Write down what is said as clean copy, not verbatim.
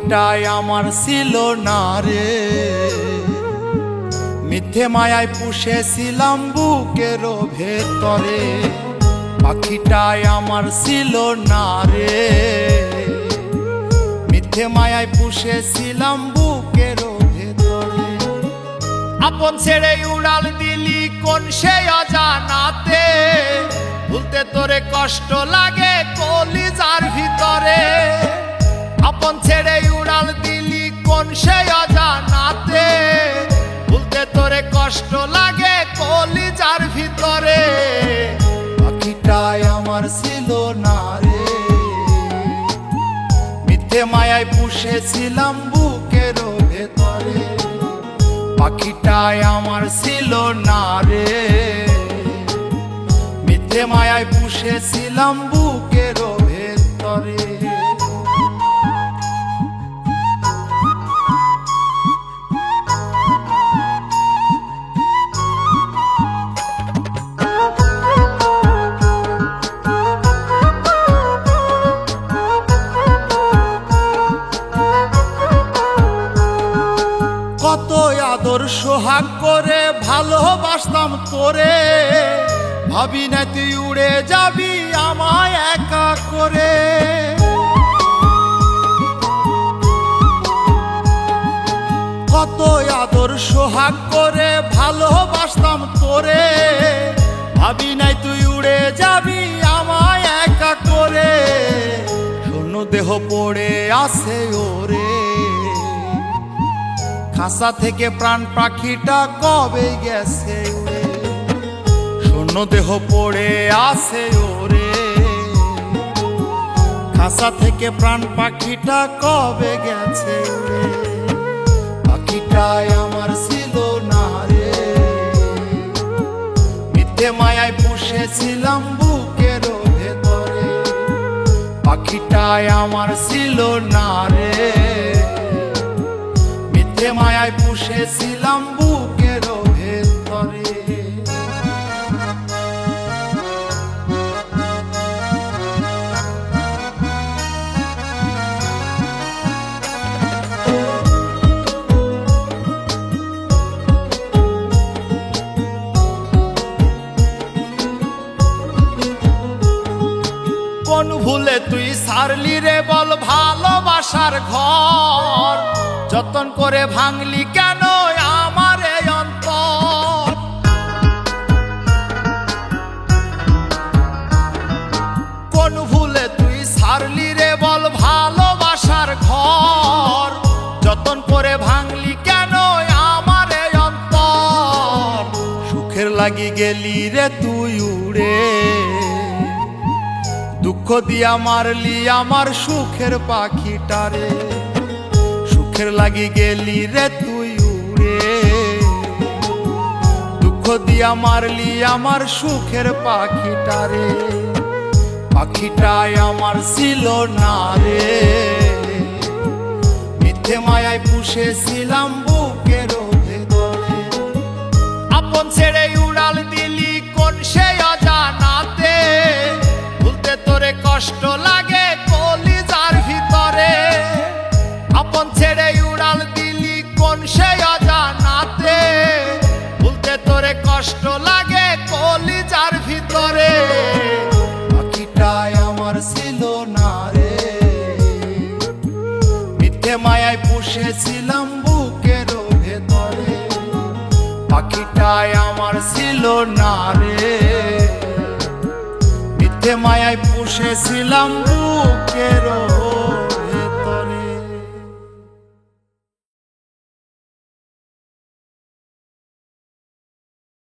পাখিটাই আমার ছিল না রে, মিথ্যে মায়ায় পুষেছিলাম বুকের ভেতরে। পাখিটাই আমার ছিল না রে, মিথ্যে মায়ায় পুষেছিলাম বুকের ভেতরে। আপন ছেড়ে উড়াল দিলি কোন সে অজানাতে, ভুলতে তোরে কষ্ট লাগে কলিজার ভিতরে। আপন ছেড়ে উড়াল দিলি কোন সে অজানাতে, ভুলতে তোরে কষ্ট লাগে কলিজার ভিতরে। পাখিটাই আমার ছিল না রে, মিথ্যে মায়ায় পুষেছিলাম বুকের ভেতরে। পাখিটাই আমার ছিল না রে, মিথ্যে মায়ায় পুষেছিলাম বুকের ভেতরে। কত আদর সোহাগ করে ভালোবাসতাম তোরে, ভাবি না তুই উড়ে যাবি আমায় একা করে। কত আদর সোহাগ করে ভালোবাসতাম তোরে, ভাবি নাই তুই উড়ে যাবি আমায় একা করে। শূন্য দেহ পড়ে আছে ওরে, খাঁচা থেকে প্রাণ পাখিটা কবে গেছে উড়ে। শূন্য দেহ পড়ে আছে ওরে, খাঁচা থেকে প্রাণ পাখিটা কবে গেছে উড়ে। পাখিটাই আমার ছিল না রে, মিথ্যে মায়ায় পুষেছিলাম বুকের ভেতরে। পাখিটাই আমার ছিল না রে, মিথ্যে মায়ায় পুষেছিলাম বুকের ভেতরে। কোন ভুলে তুই সারলি রে বল ভালোবাসার ঘর, যতন করে ভাঙলি কেন আমার এই অন্তর। কোন ভুলে তুই সারলি রে বল ভালোবাসার ঘর, যতন করে ভাঙলি কেন আমার এই অন্তর। সুখের লাগি গেলি রে তুই উড়ে, দুঃখ দিয়া মারলি আমার সুখের পাখিটারে। সুখের লাগি গেলি রে তুই উড়ে, দুঃখ দিয়া মারলি আমার সুখের পাখিটারে। পাখিটাই আমার ছিল না রে, মিথ্যে মায়ায় পুষেছিলাম বুকের ভেতরে। আপন ছেড়ে উড়াল দিলি কোন সে অজানাতে, ভুলতে তোরে কষ্ট লাগে কলিজার ভিতরে। আপন ছেড়ে উড়াল দিলি কোন সে অজানাতে, ভুলতে তোরে কষ্ট লাগে কলিজার ভিতরে। পাখিটাই আমার ছিল না রে, মিথ্যে মায়ায় পুষেছিলাম বুকের ভেতরে। পাখিটাই আমার ছিল না রে, মিথ্যে মায়ায় পুষেছিলাম বুকের